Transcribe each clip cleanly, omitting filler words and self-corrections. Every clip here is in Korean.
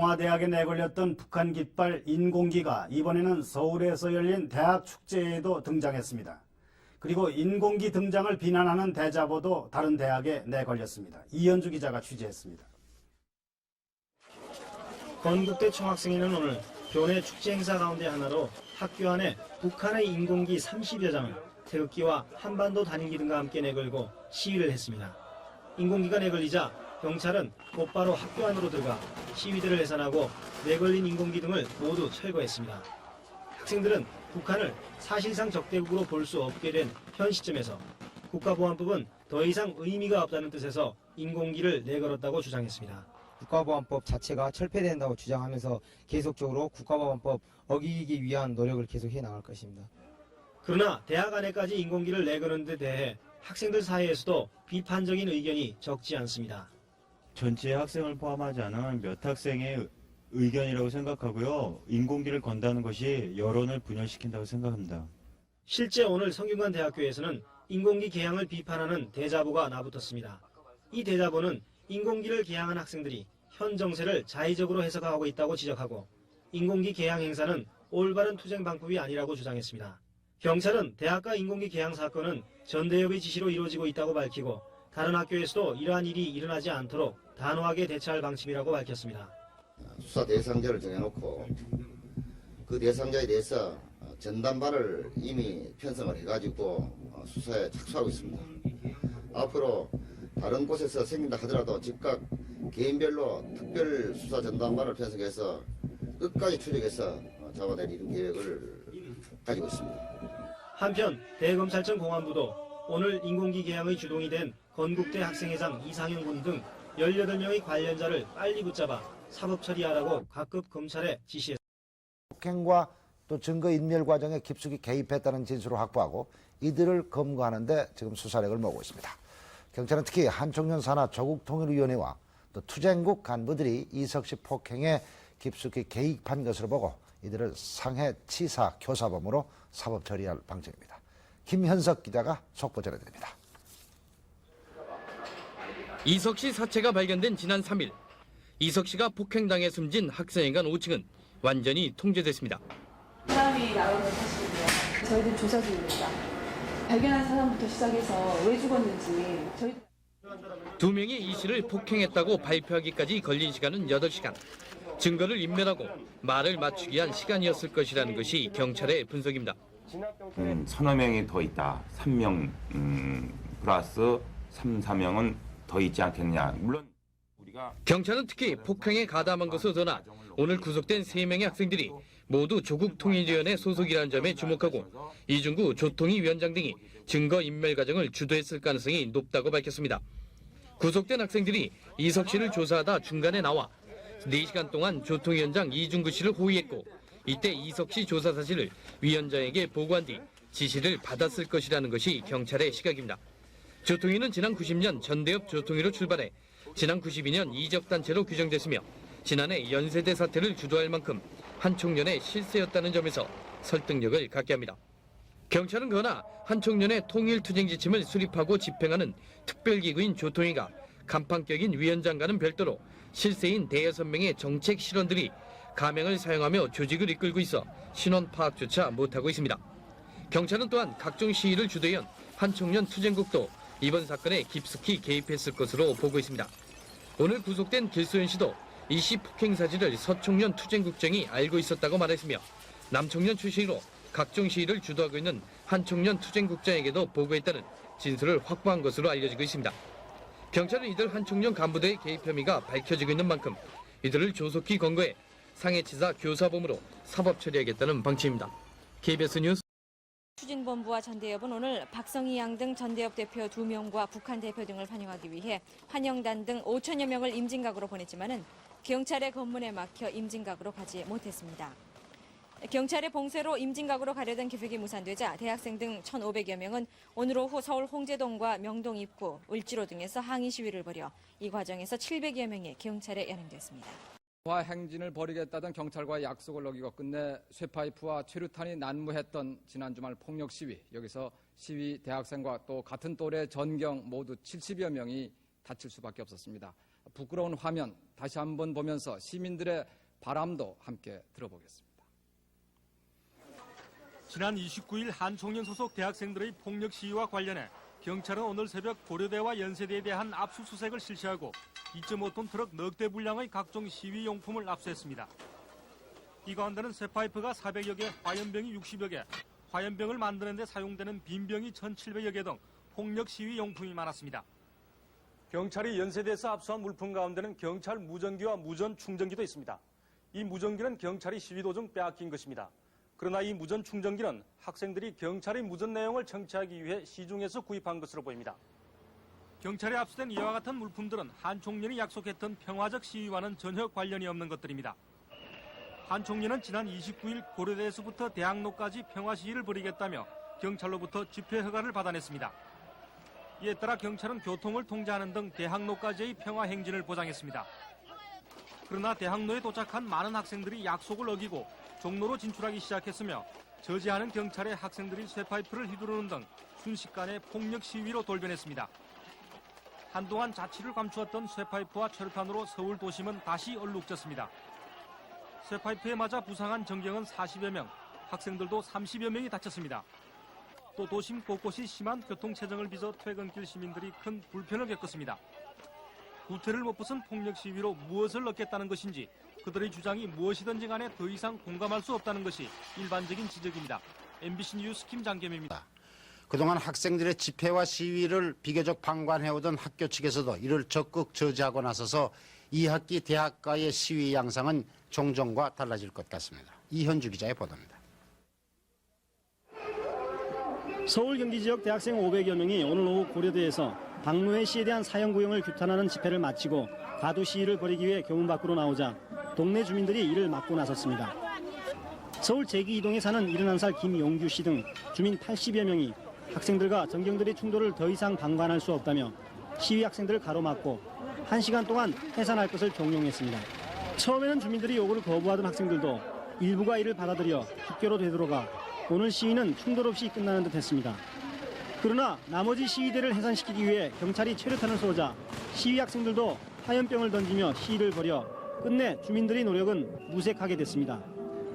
동아대학에 내걸렸던 북한 깃발 인공기가 이번에는 서울에서 열린 대학 축제에도 등장했습니다. 그리고 인공기 등장을 비난하는 대자보도 다른 대학에 내걸렸습니다. 이현주 기자가 취재했습니다. 건국대 총학생회는 오늘 교내 축제 행사 가운데 하나로 학교 안에 북한의 인공기 30여 장을 태극기와 한반도 단일기 등과 함께 내걸고 시위를 했습니다. 인공기가 내걸리자 경찰은 곧바로 학교 안으로 들어가 시위대를 해산하고 내걸린 인공기 등을 모두 철거했습니다. 학생들은 북한을 사실상 적대국으로 볼 수 없게 된 현 시점에서 국가보안법은 더 이상 의미가 없다는 뜻에서 인공기를 내걸었다고 주장했습니다. 국가보안법 자체가 철폐된다고 주장하면서 계속적으로 국가보안법 어기기 위한 노력을 계속해 나갈 것입니다. 그러나 대학 안에까지 인공기를 내거는 데 대해 학생들 사이에서도 비판적인 의견이 적지 않습니다. 전체 학생을 포함하지 않은 몇 학생의 의견이라고 생각하고요. 인공기를 건다는 것이 여론을 분열시킨다고 생각합니다. 실제 오늘 성균관 대학교에서는 인공기 개양을 비판하는 대자보가 나붙었습니다. 이 대자보는 인공기를 개양한 학생들이 현 정세를 자의적으로 해석하고 있다고 지적하고 인공기 개양 행사는 올바른 투쟁 방법이 아니라고 주장했습니다. 경찰은 대학가 인공기 개양 사건은 전대협의 지시로 이루어지고 있다고 밝히고 다른 학교에서도 이러한 일이 일어나지 않도록 단호하게 대처할 방침이라고 밝혔습니다. 수사 대상자를 정해놓고 그 대상자에 대해서 전담반을 이미 편성을 해가지고 수사에 착수하고 있습니다. 앞으로 다른 곳에서 생긴다 하더라도 즉각 개인별로 특별 수사 전담반을 편성해서 끝까지 추적해서 잡아낼 이런 계획을 가지고 있습니다. 한편 대검찰청 공안부도 오늘 인공기 개양의 주동이 된 건국대 학생회장 이상현 군 등 18명의 관련자를 빨리 붙잡아 사법 처리하라고 각급 검찰에 지시했습니다. 폭행과 또 증거인멸 과정에 깊숙이 개입했다는 진술을 확보하고 이들을 검거하는 데 지금 수사력을 모으고 있습니다. 경찰은 특히 한총련 산하 조국통일위원회와 또 투쟁국 간부들이 이석시 폭행에 깊숙이 개입한 것으로 보고 이들을 상해 치사 교사범으로 사법 처리할 방침입니다. 김현석 기자가 속보 전해드립니다. 이석 씨 사체가 발견된 지난 3일, 이석 씨가 폭행당해 숨진 학생회관 5층은 완전히 통제됐습니다. 사람이 나오는 사실이고요. 저희들 조사 중입니다. 발견한 사람부터 시작해서 왜 죽었는지 저희 2명이 이 씨를 폭행했다고 발표하기까지 걸린 시간은 8시간. 증거를 인멸하고 말을 맞추기 위한 시간이었을 것이라는 것이 경찰의 분석입니다. 서너 명이 더 있다. 3명 플러스 3, 4명은 더 있지 않겠느냐. 물론 우리가 경찰은 특히 폭행에 가담한 것으로 드러나 오늘 구속된 3명의 학생들이 모두 조국통일위원회 소속이라는 점에 주목하고 이중구 조통위 위원장 등이 증거인멸 과정을 주도했을 가능성이 높다고 밝혔습니다. 구속된 학생들이 이석 씨를 조사하다 중간에 나와 4시간 동안 조통위원장 이중구 씨를 호위했고 이때 이석 씨 조사 사실을 위원장에게 보고한 뒤 지시를 받았을 것이라는 것이 경찰의 시각입니다. 조통위는 지난 90년 전대협 조통위로 출발해 지난 92년 이적단체로 규정됐으며 지난해 연세대 사태를 주도할 만큼 한총련의 실세였다는 점에서 설득력을 갖게 합니다. 경찰은 그러나 한총련의 통일투쟁 지침을 수립하고 집행하는 특별기구인 조통위가 간판격인 위원장과는 별도로 실세인 대여섯 명의 정책 실원들이 가명을 사용하며 조직을 이끌고 있어 신원 파악조차 못하고 있습니다. 경찰은 또한 각종 시위를 주도한 한총련 투쟁국도 이번 사건에 깊숙이 개입했을 것으로 보고 있습니다. 오늘 구속된 길소연 씨도 이 씨 폭행 사실을 서총련 투쟁국장이 알고 있었다고 말했으며 남총련 출신으로 각종 시위를 주도하고 있는 한총련 투쟁국장에게도 보고했다는 진술을 확보한 것으로 알려지고 있습니다. 경찰은 이들 한총련 간부들의 개입 혐의가 밝혀지고 있는 만큼 이들을 조속히 검거해 상해치사 교사범으로 사법 처리하겠다는 방침입니다. KBS 뉴스 추진본부와 전대협은 오늘 박성희 양 등 전대협 대표 2명과 북한 대표 등을 환영하기 위해 환영단 등 5천여 명을 임진각으로 보냈지만은 경찰의 검문에 막혀 임진각으로 가지 못했습니다. 경찰의 봉쇄로 임진각으로 가려던 계획이 무산되자 대학생 등 1,500여 명은 오늘 오후 서울 홍제동과 명동 입구, 을지로 등에서 항의 시위를 벌여 이 과정에서 700여 명이 경찰에 연행됐습니다. 행진을 벌이겠다던 경찰과의 약속을 어기고 끝내 쇠파이프와 최루탄이 난무했던 지난 주말 폭력 시위. 여기서 시위 대학생과 또 같은 또래 전경 모두 70여 명이 다칠 수밖에 없었습니다. 부끄러운 화면 다시 한번 보면서 시민들의 바람도 함께 들어보겠습니다. 지난 29일 한총련 소속 대학생들의 폭력 시위와 관련해 경찰은 오늘 새벽 고려대와 연세대에 대한 압수수색을 실시하고 2.5톤 트럭 넉 대 분량의 각종 시위 용품을 압수했습니다. 이 가운데는 쇠파이프가 400여 개, 화염병이 60여 개, 화염병을 만드는 데 사용되는 빈병이 1,700여 개 등 폭력 시위 용품이 많았습니다. 경찰이 연세대에서 압수한 물품 가운데는 경찰 무전기와 무전 충전기도 있습니다. 이 무전기는 경찰이 시위 도중 빼앗긴 것입니다. 그러나 이 무전 충전기는 학생들이 경찰의 무전 내용을 청취하기 위해 시중에서 구입한 것으로 보입니다. 경찰에 압수된 이와 같은 물품들은 한 총련이 약속했던 평화적 시위와는 전혀 관련이 없는 것들입니다. 한 총련은 지난 29일 고려대에서부터 대학로까지 평화 시위를 벌이겠다며 경찰로부터 집회 허가를 받아냈습니다. 이에 따라 경찰은 교통을 통제하는 등 대학로까지의 평화 행진을 보장했습니다. 그러나 대학로에 도착한 많은 학생들이 약속을 어기고 종로로 진출하기 시작했으며 저지하는 경찰에 학생들이 쇠파이프를 휘두르는 등 순식간에 폭력 시위로 돌변했습니다. 한동안 자취를 감추었던 쇠파이프와 철탄으로 서울 도심은 다시 얼룩졌습니다. 쇠파이프에 맞아 부상한 전경은 40여 명, 학생들도 30여 명이 다쳤습니다. 또 도심 곳곳이 심한 교통체증을 빚어 퇴근길 시민들이 큰 불편을 겪었습니다. 구태를 못 벗은 폭력 시위로 무엇을 얻겠다는 것인지 그들의 주장이 무엇이든지 간에 더 이상 공감할 수 없다는 것이 일반적인 지적입니다. MBC 뉴스 김장겸입니다. 그동안 학생들의 집회와 시위를 비교적 방관해오던 학교 측에서도 이를 적극 저지하고 나서서 2학기 대학가의 시위 양상은 종전과 달라질 것 같습니다. 이현주 기자의 보도입니다. 서울 경기 지역 대학생 500여 명이 오늘 오후 고려대에서 박노해 씨에 대한 사형 구형을 규탄하는 집회를 마치고 가두 시위를 벌이기 위해 교문 밖으로 나오자 동네 주민들이 이를 막고 나섰습니다. 서울 제기2동에 사는 71살 김용규 씨 등 주민 80여 명이 학생들과 전경들의 충돌을 더 이상 방관할 수 없다며 시위 학생들을 가로막고 1시간 동안 해산할 것을 종용했습니다. 처음에는 주민들이 요구를 거부하던 학생들도 일부가 이를 받아들여 학교로 되돌아가 오늘 시위는 충돌 없이 끝나는 듯 했습니다. 그러나 나머지 시위대를 해산시키기 위해 경찰이 최루탄을 쏘자 시위 학생들도 화염병을 던지며 시위를 벌여 끝내 주민들의 노력은 무색하게 됐습니다.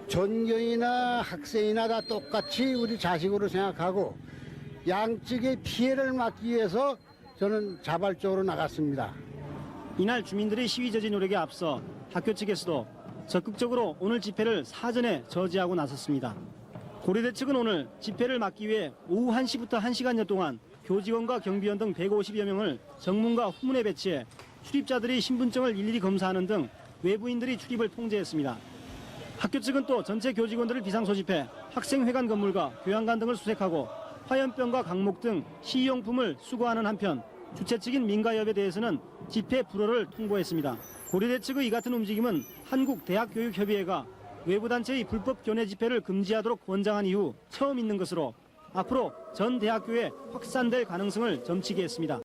전경이나 학생이나 다 똑같이 우리 자식으로 생각하고 양측의 피해를 막기 위해서 저는 자발적으로 나갔습니다. 이날 주민들의 시위 저지 노력에 앞서 학교 측에서도 적극적으로 오늘 집회를 사전에 저지하고 나섰습니다. 고려대 측은 오늘 집회를 막기 위해 오후 1시부터 1시간여 동안 교직원과 경비원 등 150여 명을 정문과 후문에 배치해 출입자들이 신분증을 일일이 검사하는 등 외부인들이 출입을 통제했습니다. 학교 측은 또 전체 교직원들을 비상소집해 학생회관 건물과 교양관 등을 수색하고 화염병과 강목 등 시용품을 수거하는 한편 주최 측인 민가협에 대해서는 집회 불허를 통보했습니다. 고려대 측의 이 같은 움직임은 한국대학교육협의회가 외부 단체의 불법 교내 집회를 금지하도록 권장한 이후 처음 있는 것으로 앞으로 전 대학교에 확산될 가능성을 점치게 했습니다.